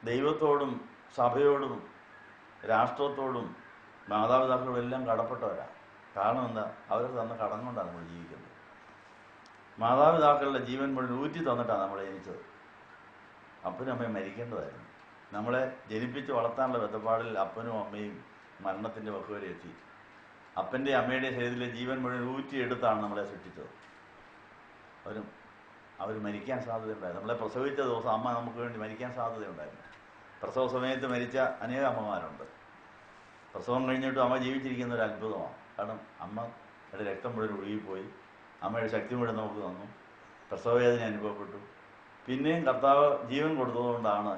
ദൈവത്തോടും സഭയോടും രാഷ്ട്രത്തോടും മാതാപിതാക്കളോടും എല്ലാം കടപ്പെട്ടവരാണ്. കാരണം എന്താ? അവർക്ക് തന്ന കടം കൊണ്ടാണ് നമ്മൾ ജീവിക്കുന്നത്. മാതാപിതാക്കളുടെ ജീവൻ മുഴുവൻ ഊറ്റി തന്നിട്ടാണ് നമ്മളെ ജനിച്ചത്. അപ്പനും അമ്മയും മരിക്കേണ്ടതായിരുന്നു. നമ്മളെ ജനിപ്പിച്ച് വളർത്താനുള്ള ബന്ധപ്പാടിൽ അപ്പനും അമ്മയും മരണത്തിൻ്റെ വക്കുവരെ എത്തി. അപ്പൻ്റെ അമ്മയുടെ ശരീരത്തിലെ ജീവൻ മുഴുവൻ ഊറ്റിയെടുത്താണ് നമ്മളെ സൃഷ്ടിച്ചത്. അവർ മരിക്കാൻ സാധ്യതയുണ്ടായിരുന്നു. നമ്മളെ പ്രസവിച്ച ദിവസം അമ്മ നമുക്ക് വേണ്ടി മരിക്കാൻ സാധ്യതയുണ്ടായിരുന്നു. പ്രസവ സമയത്ത് മരിച്ച അനേക അമ്മമാരുണ്ട്. പ്രസവം കഴിഞ്ഞിട്ടും അമ്മ ജീവിച്ചിരിക്കുന്ന ഒരു അത്ഭുതമാണ്. കാരണം അമ്മയുടെ രക്തം മുഴുവൻ ഒഴുകിപ്പോയി. അമ്മയുടെ ശക്തി മുഴുവൻ നമുക്ക് തന്നു. പ്രസവവേദന അനുഭവപ്പെട്ടു. പിന്നെയും കർത്താവ് ജീവൻ കൊടുത്തതുകൊണ്ടാണ്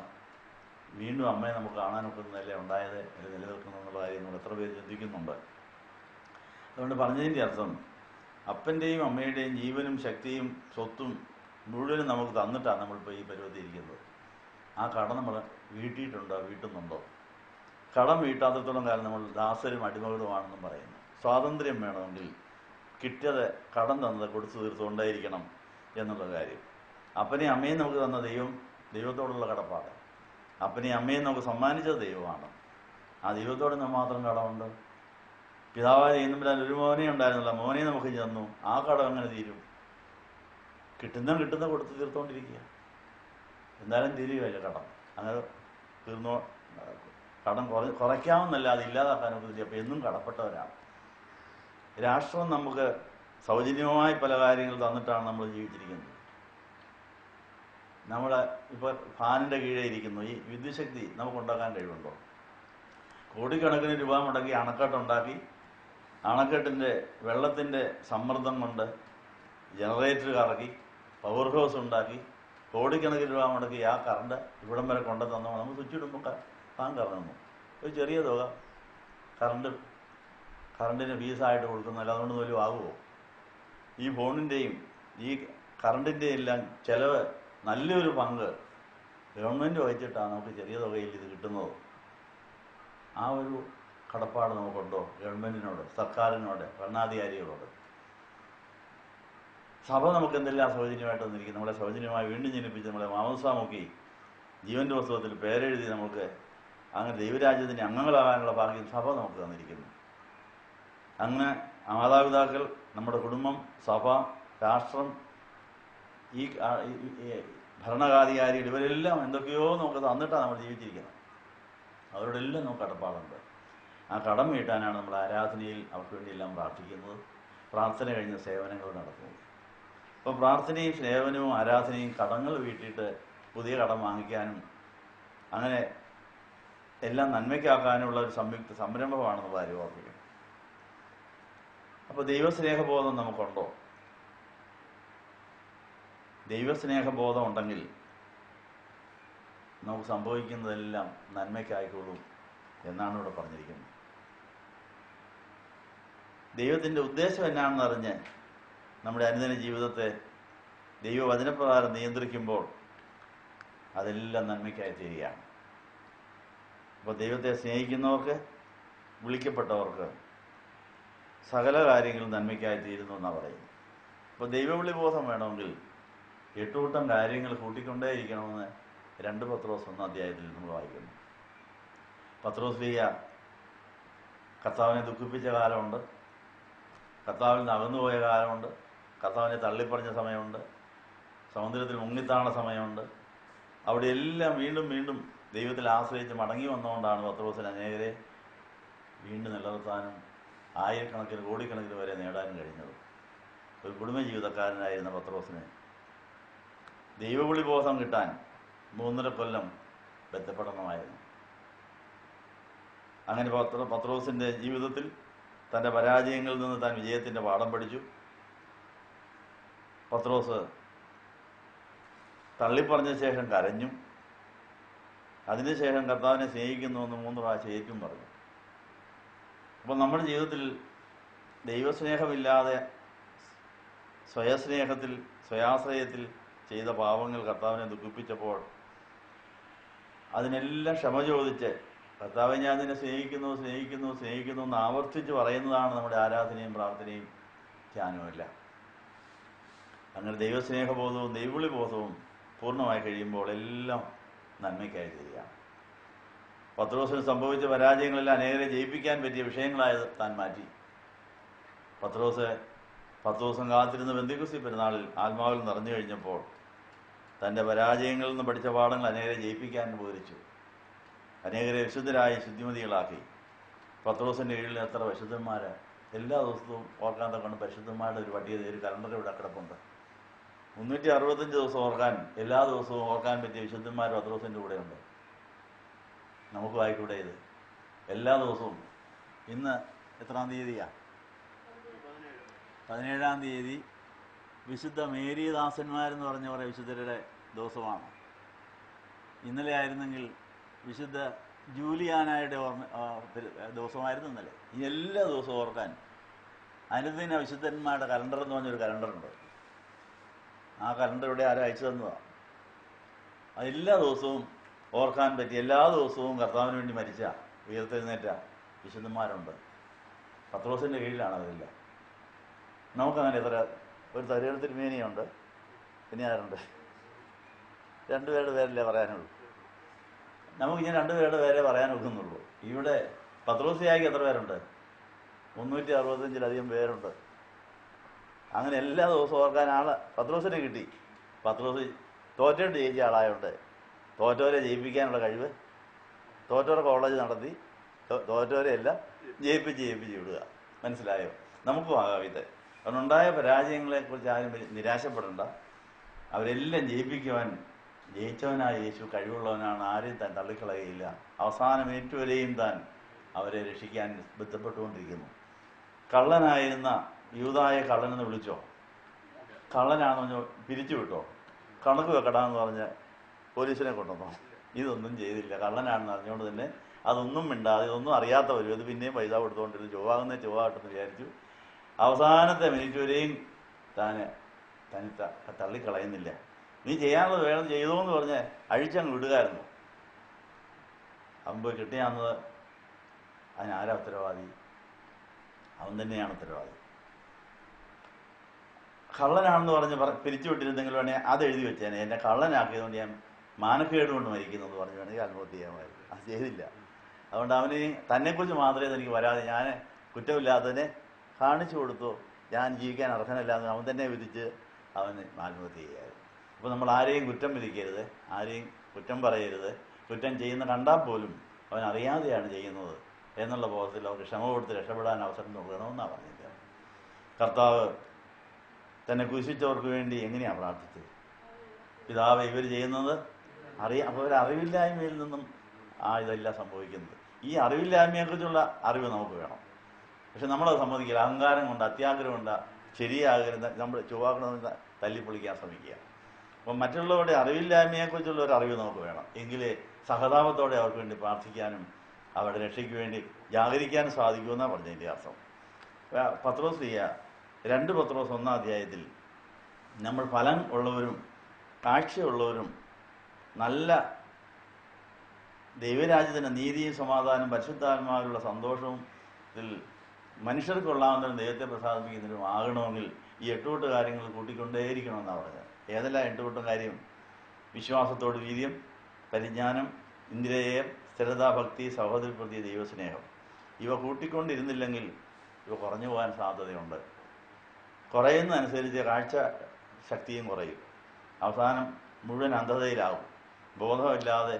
വീണ്ടും അമ്മയെ നമുക്ക് കാണാനൊക്കുന്നതല്ലേ ഉണ്ടായത്, നിലനിൽക്കുന്നു എന്നുള്ള കാര്യം നമ്മൾ എത്ര പേര് ചിന്തിക്കുന്നുണ്ട്. അതുകൊണ്ട് പറഞ്ഞതിൻ്റെ അർത്ഥം അപ്പൻ്റെയും അമ്മയുടെയും ജീവനും ശക്തിയും സ്വത്തും മുഴുവനും നമുക്ക് തന്നിട്ടാണ് നമ്മളിപ്പോൾ ഈ പരുവത്തിൽ ഇരിക്കുന്നത്. ആ കടം നമ്മൾ വീട്ടുന്നുണ്ടോ? കടം വീട്ടാത്തത്തോളം കാലം നമ്മൾ ദാസരും അടിമകളുമാണെന്നും പറയുന്നു. സ്വാതന്ത്ര്യം വേണമെങ്കിൽ കിട്ടിയത് കടം തന്നത് കൊടുത്തു തീർത്തുകൊണ്ടേയിരിക്കണം എന്നുള്ള കാര്യം. അപ്പനെയും അമ്മയും നമുക്ക് തന്ന ദൈവത്തോടുള്ള കടപ്പാട്. അപ്പനെയും അമ്മയും നമുക്ക് സമ്മാനിച്ചത് ദൈവമാണ്. ആ ദൈവത്തോട് നമ്മൾ മാത്രം കടമുണ്ട്. പിതാവായ ചെയ്യുന്നതിൽ ഒരു മോനെ ഉണ്ടായിരുന്നില്ല, മോനെ നമുക്ക് തന്നു. ആ കടം എങ്ങനെ തീരും? കിട്ടുന്ന കൊടുത്ത് തീർത്തുകൊണ്ടിരിക്കുക. എന്തായാലും തീരുകയല്ല കടം. അങ്ങനെ കടം കുറയ്ക്കാമെന്നല്ല, അത് ഇല്ലാതാക്കാനും പറ്റില്ല. അപ്പോൾ എന്നും കടപ്പെട്ടവരാണ്. രാഷ്ട്രം നമുക്ക് സൗജന്യമായി പല കാര്യങ്ങൾ തന്നിട്ടാണ് നമ്മൾ ജീവിച്ചിരിക്കുന്നത്. നമ്മൾ ഇപ്പോൾ ഫാനിൻ്റെ കീഴേ ഇരിക്കുന്നു. ഈ വിദ്യുശക്തി നമുക്കുണ്ടാക്കാൻ കഴിവുണ്ടോ? കോടിക്കണക്കിന് രൂപ മുടക്കി അണക്കെട്ടുണ്ടാക്കി, അണക്കെട്ടിൻ്റെ വെള്ളത്തിൻ്റെ സമ്മർദ്ദം കൊണ്ട് ജനറേറ്റർ കറക്കി, പവർ ഹൗസ് ഉണ്ടാക്കി, കോടിക്കണക്കിന് രൂപ മുടക്കി ആ കറണ്ട് ഇവിടം വരെ കൊണ്ടു തന്നു. നമുക്ക് സ്വിച്ച് ഇടുമ്പോൾ ഫാൻ കറങ്ങുന്നു. ഒരു ചെറിയ തുക കറണ്ടിന് ഫീസായിട്ട് കൊടുക്കുന്നില്ല. അതുകൊണ്ട് പോലും ആകുമോ? ഈ ഫോണിൻ്റെയും ഈ കറണ്ടിൻ്റെയും എല്ലാം ചിലവ് നല്ലൊരു പങ്ക് ഗവൺമെൻറ് വഹിച്ചിട്ടാണ് നമുക്ക് ചെറിയ തുകയിൽ ഇത് കിട്ടുന്നത്. ആ ഒരു കടപ്പാട് നമുക്കുണ്ടോ ഗവൺമെൻറ്റിനോട്, സർക്കാരിനോട്, ഭരണാധികാരികളോട്? സഭ നമുക്ക് എന്തെല്ലാം സൗജന്യമായിട്ട് വന്നിരിക്കും. നമ്മളെ സൗജന്യമായി വീണ്ടും ജനിപ്പിച്ച് നമ്മളെ മാമോദിസ മുക്കി ജീവൻ്റെ പുസ്തകത്തിൽ പേരെഴുതി നമുക്ക് അങ്ങനെ ദൈവരാജ്യത്തിൻ്റെ അംഗങ്ങളാകാനുള്ള ഭാഗ്യം സഭ നമുക്ക് തന്നിരിക്കുന്നു. അങ്ങനെ മാതാപിതാക്കൾ, നമ്മുടെ കുടുംബം, സഭ, രാഷ്ട്രം, ഈ ഭരണാധികാരികൾ, ഇവരെല്ലാം എന്തൊക്കെയോ നമുക്ക് തന്നിട്ടാണ് നമ്മൾ ജീവിച്ചിരിക്കുന്നത്. അവരോടെല്ലാം നമുക്ക് കടപ്പാടുണ്ട്. ആ കടം വീട്ടാനാണ് നമ്മൾ ആരാധനയിൽ അവർക്ക് വേണ്ടിയെല്ലാം പ്രാർത്ഥിക്കുന്നത്, പ്രാർത്ഥന കഴിഞ്ഞ സേവനങ്ങൾ നടത്തുന്നത്. അപ്പോൾ പ്രാർത്ഥനയും സേവനവും ആരാധനയും കടങ്ങൾ വീട്ടിയിട്ട് പുതിയ കടം വാങ്ങിക്കാനും അങ്ങനെ എല്ലാം നന്മയ്ക്കാക്കാനുള്ള ഒരു സംയുക്ത സംരംഭമാണെന്ന് കാര്യം ഓർമ്മിക്കണം. അപ്പോൾ ദൈവസ്നേഹബോധം നമുക്കുണ്ടോ? ദൈവസ്നേഹബോധം ഉണ്ടെങ്കിൽ നമുക്ക് സംഭവിക്കുന്നതെല്ലാം നന്മയ്ക്കായിക്കോളും എന്നാണ് ഇവിടെ പറഞ്ഞിരിക്കുന്നത്. ദൈവത്തിൻ്റെ ഉദ്ദേശം എന്നാണെന്ന് അറിഞ്ഞ് നമ്മുടെ അനുദിന ജീവിതത്തെ ദൈവവചനപ്രകാരം നിയന്ത്രിക്കുമ്പോൾ അതെല്ലാം നന്മയ്ക്കായി തീരുകയാണ്. അപ്പോൾ ദൈവത്തെ സ്നേഹിക്കുന്നവർക്ക്, വിളിക്കപ്പെട്ടവർക്ക് സകല കാര്യങ്ങളും നന്മയ്ക്കായി തീരുന്നു എന്നാണ് പറയുന്നത്. അപ്പോൾ ദൈവവിളിബോധം വേണമെങ്കിൽ 8 കൂട്ടം കാര്യങ്ങൾ കൂട്ടിക്കൊണ്ടേയിരിക്കണമെന്ന് 2 പത്രോസ് 1 അധ്യായത്തിൽ നമ്മൾ വായിക്കുന്നു. പത്രോസ് ലീഗ കർത്താവിനെ ദുഃഖിപ്പിച്ച കാലമുണ്ട്, കർത്താവിൽ നിന്ന് അകന്നുപോയ കാലമുണ്ട്, കർത്താവിനെ തള്ളിപ്പറഞ്ഞ സമയമുണ്ട്, സമുദ്രത്തിൽ മുങ്ങിത്താണ സമയമുണ്ട്. അവിടെ എല്ലാം വീണ്ടും വീണ്ടും ദൈവത്തിൽ ആശ്രയിച്ച് മടങ്ങി വന്നുകൊണ്ടാണ് പത്രോസിന് അനേകരെ വീണ്ടും നിലനിർത്താനും ആയിരക്കണക്കിന് കോടിക്കണക്കിന് വരെ നേടാനും കഴിഞ്ഞത്. ഒരു കുടുംബജീവിതക്കാരനായിരുന്ന പത്രോസിന് ദൈവവിളിബോധം കിട്ടാൻ 3.5 കൊല്ലം ബന്ധപ്പെടണമായിരുന്നു. അങ്ങനെ പത്രോസിൻ്റെ ജീവിതത്തിൽ തൻ്റെ പരാജയങ്ങളിൽ നിന്ന് താൻ വിജയത്തിൻ്റെ പാഠം പഠിച്ചു. പത്രോസ് തള്ളിപ്പറഞ്ഞ ശേഷം കരഞ്ഞു. അതിനുശേഷം കർത്താവിനെ സ്നേഹിക്കുന്നുവെന്ന് 3 പ്രാവശ്യം ഏറ്റവും പറഞ്ഞു. അപ്പോൾ നമ്മുടെ ജീവിതത്തിൽ ദൈവസ്നേഹമില്ലാതെ സ്വയസ്നേഹത്തിൽ, സ്വയാശ്രയത്തിൽ ചെയ്ത പാപങ്ങൾ കർത്താവിനെ ദുഃഖിപ്പിച്ചപ്പോൾ അതിനെല്ലാം ക്ഷമ ചോദിച്ച് കർത്താവെ ഞാൻ നിന്നെ സ്നേഹിക്കുന്നു സ്നേഹിക്കുന്നു സ്നേഹിക്കുന്നു എന്ന് ആവർത്തിച്ച് പറയുന്നതാണ് നമ്മുടെ ആരാധനയും പ്രാർത്ഥനയും ധ്യാനവുമെല്ലാം. അങ്ങനെ ദൈവസ്നേഹബോധവും ദൈവവിളിബോധവും പൂർണ്ണമായി കഴിയുമ്പോൾ എല്ലാം നന്മയ്ക്കായി തീരുകയാണ്. പത്രോസിന് സംഭവിച്ച പരാജയങ്ങളെല്ലാം അനേകരെ ജയിപ്പിക്കാൻ പറ്റിയ വിഷയങ്ങളായത് താൻ മാറ്റി. പത്രോസ് 10 ദിവസം കാത്തിരുന്ന പെന്തക്കോസ്തി പെരുന്നാളിൽ ആത്മാവിൽ നിറഞ്ഞു കഴിഞ്ഞപ്പോൾ തൻ്റെ പരാജയങ്ങളിൽ നിന്ന് പഠിച്ച പാഠങ്ങൾ അനേകരെ ജയിപ്പിക്കാൻ ഉപകരിച്ചു. അനേകരെ വിശുദ്ധരായി ശുദ്ധിമതികളാക്കി. പത്രോസിൻ്റെ കീഴിൽ എത്ര വിശുദ്ധന്മാർ! എല്ലാ ദിവസവും ഓർക്കാൻ തക്കൊണ്ട് പരിശുദ്ധന്മാരുടെ ഒരു പട്ടിക, ഒരു കലണ്ടർ ഇവിടെ കിടപ്പുണ്ട്. 365 ദിവസം ഓർക്കാൻ, എല്ലാ ദിവസവും ഓർക്കാൻ പറ്റിയ വിശുദ്ധന്മാർ പത്രോസിൻ്റെ കൂടെയുണ്ട്. നമുക്ക് വായിക്കൂടെ ഇത്? എല്ലാ ദിവസവും. ഇന്ന് എത്രാം തീയതിയാണ്? 17-ാം തീയതി വിശുദ്ധ മേരിദാസന്മാരെന്ന് പറഞ്ഞ കുറേ വിശുദ്ധരുടെ ദിവസമാണ്. ഇന്നലെ ആയിരുന്നെങ്കിൽ വിശുദ്ധ ജൂലിയാനായുടെ ദിവസമായിരുന്നു ഇന്നലെ. ഈ എല്ലാ ദിവസവും ഓർക്കാൻ അനുദിന വിശുദ്ധന്മാരുടെ കലണ്ടർ എന്ന് പറഞ്ഞൊരു കലണ്ടറുണ്ട്. ആ കലണ്ടർ ഇവിടെ ആരും അയച്ചു തന്നതാണ്. അതെല്ലാ ദിവസവും ഓർക്കാൻ പറ്റി. എല്ലാ ദിവസവും കർത്താവിന് വേണ്ടി മരിച്ച, ഉയർത്തെഴുന്നേറ്റ വിശുദ്ധന്മാരുണ്ട്. പത്രോസിൻ്റെ കീഴിലാണ് അതെല്ലാം. നമുക്കങ്ങനെ ഒരു തരികട തിരുമേനിയുണ്ട്, പിന്നെ ആരുണ്ട്? 2 പേരുടെ പേരല്ലേ പറയാനുള്ളൂ. നമുക്കിങ്ങനെ 2 പേരുടെ പേരെ പറയാൻ ഒക്കുന്നുള്ളൂ. ഇവിടെ പത്രോസിയായിക്ക് എത്ര പേരുണ്ട്? 365-ലധികം പേരുണ്ട്. അങ്ങനെ എല്ലാ ദിവസവും ഓർക്കാൻ പത്രോസിനെ കിട്ടി. പത്രോസ് തോറ്റോട്ട് ജയിച്ച ആളായതുകൊണ്ട് തോറ്റോരെ ജയിപ്പിക്കാനുള്ള കഴിവ് തോറ്റവരെ കോളേജ് നടത്തി തോറ്റവരെയെല്ലാം ജയിപ്പിച്ച് വിടുക. മനസ്സിലായോ? നമുക്കും ആകാം ഇത്. അതുകൊണ്ടുണ്ടായ പരാജയങ്ങളെക്കുറിച്ച് ആരും നിരാശപ്പെടേണ്ട. അവരെല്ലാം ജയിപ്പിക്കുവാൻ ജയിച്ചവനായ യേശു കഴിവുള്ളവനാണ്. ആരെയും താൻ തള്ളിക്കളയുകയില്ല. അവസാന മിനിറ്റ് വരെയും താൻ അവരെ രക്ഷിക്കാൻ ബന്ധപ്പെട്ടുകൊണ്ടിരിക്കുന്നു. കള്ളനായിരുന്ന യൂദായെ കള്ളനെന്ന് വിളിച്ചോ? കള്ളനാണെന്ന് പിരിച്ചു വിട്ടോ? കണക്ക് വെക്കടാന്ന് പറഞ്ഞ് പോലീസിനെ കൊണ്ടുവന്നോ? ഇതൊന്നും ചെയ്തില്ല. കള്ളനാണെന്ന് അറിഞ്ഞുകൊണ്ട് തന്നെ അതൊന്നും മിണ്ടാതെ, ഇതൊന്നും അറിയാത്തവരും അത് പിന്നെയും പൈസ കൊടുത്തുകൊണ്ടിരുന്നു. ചൊവ്വാകട്ടെന്ന് വിചാരിച്ചു. അവസാനത്തെ മിനിറ്റ് വരെയും തനി തള്ളിക്കളയുന്നില്ല. നീ ചെയ്യാനുള്ളത് വേണം ചെയ്തോ എന്ന് പറഞ്ഞ് അഴിച്ചങ്ങ് വിടുകയായിരുന്നു. അവൻ പോയി കിട്ടിയാന്നത് അതിനാരാ ഉത്തരവാദി? അവൻ തന്നെയാണ് ഉത്തരവാദി. കള്ളനാണെന്ന് പറഞ്ഞ് പിരിച്ചു വിട്ടിരുന്നെങ്കിൽ വേണേൽ അത് എഴുതി വെച്ചേനെ, എന്നെ കള്ളനാക്കിയതുകൊണ്ട് ഞാൻ മാനക്കേട് കൊണ്ട് മരിക്കുന്നു എന്ന് പറഞ്ഞ് വേണമെങ്കിൽ ആത്മഹത്യ ചെയ്യാമായിരുന്നു. അത് ചെയ്തില്ല. അതുകൊണ്ട് അവന് തന്നെക്കുറിച്ച് മാത്രമേ എനിക്ക് വരാതെ ഞാൻ കുറ്റമില്ലാത്തതിനെ കാണിച്ചു കൊടുത്തു, ഞാൻ ജീവിക്കാൻ അർഹനല്ല എന്ന് അവൻ തന്നെ വിധിച്ച് അവന് ആത്മഹത്യ ചെയ്യായിരുന്നു. അപ്പോൾ നമ്മൾ ആരെയും കുറ്റം വിധിക്കരുത്, ആരെയും കുറ്റം പറയരുത്. കുറ്റം ചെയ്യുന്ന കണ്ടാൽ പോലും അവൻ അറിയാതെയാണ് ചെയ്യുന്നത് എന്നുള്ള ബോധത്തിൽ അവർക്ക് ക്ഷമ കൊടുത്ത് രക്ഷപ്പെടാൻ അവസരം നൽകണമെന്നാണ് പറഞ്ഞത്. കർത്താവ് തന്നെ കുരിശിച്ചവർക്ക് വേണ്ടി എങ്ങനെയാണ് പ്രാർത്ഥിച്ചത്? പിതാവ് ഇവർ ചെയ്യുന്നത് അപ്പോൾ ഒരു അറിവില്ലായ്മയിൽ നിന്നും ഇതെല്ലാം സംഭവിക്കുന്നത്. ഈ അറിവില്ലായ്മയെക്കുറിച്ചുള്ള അറിവ് നമുക്ക് വേണം. പക്ഷെ നമ്മളത് സമ്മതിക്കില്ല. അഹങ്കാരം കൊണ്ട്, അത്യാഗ്രഹം കൊണ്ട് ശരിയാകരുത് നമ്മൾ ചൊവ്വാക്കണമെന്ന് തല്ലിപ്പൊളിക്കാൻ ശ്രമിക്കുക. അപ്പം മറ്റുള്ളവരുടെ അറിവില്ലായ്മയെക്കുറിച്ചുള്ള ഒരു അറിവ് നമുക്ക് വേണം. എങ്കിലേ സഹതാപത്തോടെ അവർക്ക് വേണ്ടി പ്രാർത്ഥിക്കാനും അവരുടെ രക്ഷയ്ക്ക് വേണ്ടി ജാഗരിക്കാനും സാധിക്കുമെന്നാണ് പറഞ്ഞതിൻ്റെ അർത്ഥം. പത്രോസ് 2 പത്രോസ് 1 അധ്യായത്തിൽ നമ്മൾ ഫലം ഉള്ളവരും കാഴ്ചയുള്ളവരും നല്ല ദൈവരാജ്യത്തിൻ്റെ നീതിയും സമാധാനം പരിശുദ്ധാത്മാവിലുള്ള സന്തോഷവും മനുഷ്യർക്ക് കൊള്ളാവുന്നതിനും ദൈവത്തെ പ്രസാദിപ്പിക്കുന്നതിനും ആകണമെങ്കിൽ ഈ 8 കാര്യങ്ങൾ കൂട്ടിക്കൊണ്ടേയിരിക്കണമെന്നാണ് പറഞ്ഞത്. ഏതെല്ലാം 8 കാര്യം? വിശ്വാസത്തോട് വീര്യം, പരിജ്ഞാനം, ഇന്ദ്രിയം, സ്ഥിരത, ഭക്തി, സഹോദരപ്രതി, ദൈവസ്നേഹം. ഇവ കൂട്ടിക്കൊണ്ടിരുന്നില്ലെങ്കിൽ ഇവ കുറഞ്ഞു പോകാൻ സാധ്യതയുണ്ട്. കുറയുന്നതനുസരിച്ച് കാഴ്ച ശക്തിയും കുറയും. അവസാനം മുഴുവൻ അന്ധതയിലാകും. ബോധമില്ലാതെ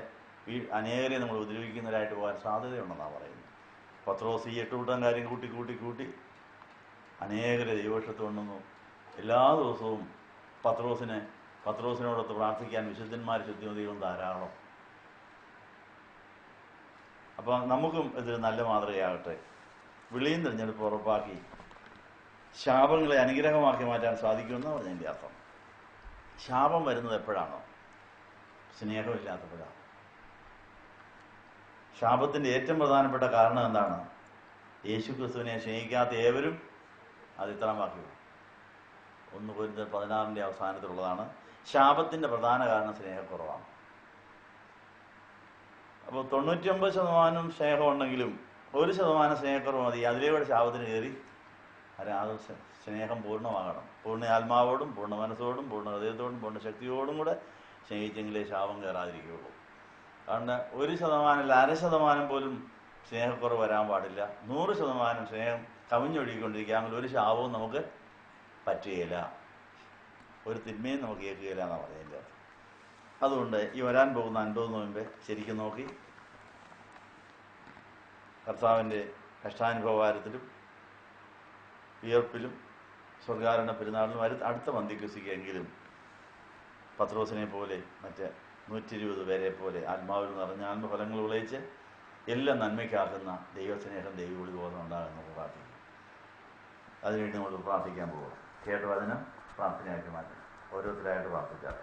അനേകരെ നമ്മൾ ഉപദ്രവിക്കുന്നവരായിട്ട് പോകാൻ സാധ്യതയുണ്ടെന്നാണ് പറയുന്നത്. പത്രോസ് ഈ 8 കാര്യം കൂട്ടി അനേകരെ ദൈവവശത്ത് കൊണ്ടുവന്നു. എല്ലാ ദിവസവും പത്രോസിനോടൊത്ത് പ്രാർത്ഥിക്കാൻ വിശുദ്ധന്മാർ ശുദ്ധിമതികളും ധാരാളം. അപ്പം നമുക്കും ഇതൊരു നല്ല മാതൃകയാകട്ടെ. വിളിയും തിരഞ്ഞെടുപ്പ് ഉറപ്പാക്കി ശാപങ്ങളെ അനുഗ്രഹമാക്കി മാറ്റാൻ സാധിക്കുമെന്നാണ് പറഞ്ഞതിൻ്റെ അർത്ഥം. ശാപം വരുന്നത് എപ്പോഴാണോ? സ്നേഹമില്ലാത്തപ്പോഴാണ്. ശാപത്തിൻ്റെ ഏറ്റവും പ്രധാനപ്പെട്ട കാരണം എന്താണ്? യേശുക്രിസ്തുവിനെ സ്നേഹിക്കാത്ത ഏവരും അത് ഇത്രാം വാക്യം 1 കൊരിന്ത്യർ 16 അവസാനത്തിലുള്ളതാണ്. ശാപത്തിൻ്റെ പ്രധാന കാരണം സ്നേഹക്കുറവാണ്. അപ്പോൾ 99% സ്നേഹമുണ്ടെങ്കിലും 1% സ്നേഹക്കുറവ് മതി. അതിലൂടെ ശാപത്തിന് കയറി സ്നേഹം പൂർണ്ണമാകണം. പൂർണ്ണ ആത്മാവോടും പൂർണ്ണ മനസ്സോടും പൂർണ്ണ ഹൃദയത്തോടും പൂർണ്ണ ശക്തിയോടും കൂടെ സ്നേഹിച്ചെങ്കിലേ ശാപം കയറാതിരിക്കുകയുള്ളൂ. അതുകൊണ്ട് 1% 0.5% പോലും സ്നേഹക്കുറവ് വരാൻ പാടില്ല. 100% സ്നേഹം കവിഞ്ഞൊഴുകിക്കൊണ്ടിരിക്കുകയാണെങ്കിൽ ഒരു ശാപവും നമുക്ക് പറ്റുകയില്ല, ഒരു തിന്മയും നമുക്ക് കേൾക്കുകയില്ല എന്നാണ് പറയുന്നത്. അതുകൊണ്ട് ഈ വരാൻ പോകുന്ന 50 നോയമ്പ് ശരിക്കും നോക്കി കർത്താവിൻ്റെ കഷ്ടാനുഭവവാരത്തിലും വിയർപ്പിലും സ്വർഗാരോഹണ പെരുന്നാളിലും അടുത്ത പന്തിക്കുസിക്കെങ്കിലും പത്രോസിനെ പോലെ മറ്റ് 120 പേരെ പോലെ ആത്മാവിൽ നിറഞ്ഞ ആത്മഫലങ്ങൾ വിളയിച്ച് എല്ലാം നന്മയ്ക്കാക്കുന്ന ദൈവസ്നേഹം ദൈവവിളി ബോധം ഉണ്ടാകുന്ന പ്രാർത്ഥിക്കും. അതിനുവേണ്ടി നമ്മൾ പ്രാർത്ഥിക്കാൻ പോകും. കേട്ട വചനം പ്രാർത്ഥനയാക്കി മാറ്റണം. ഓരോരുത്തരായിട്ട് പ്രാർത്ഥിക്കാം.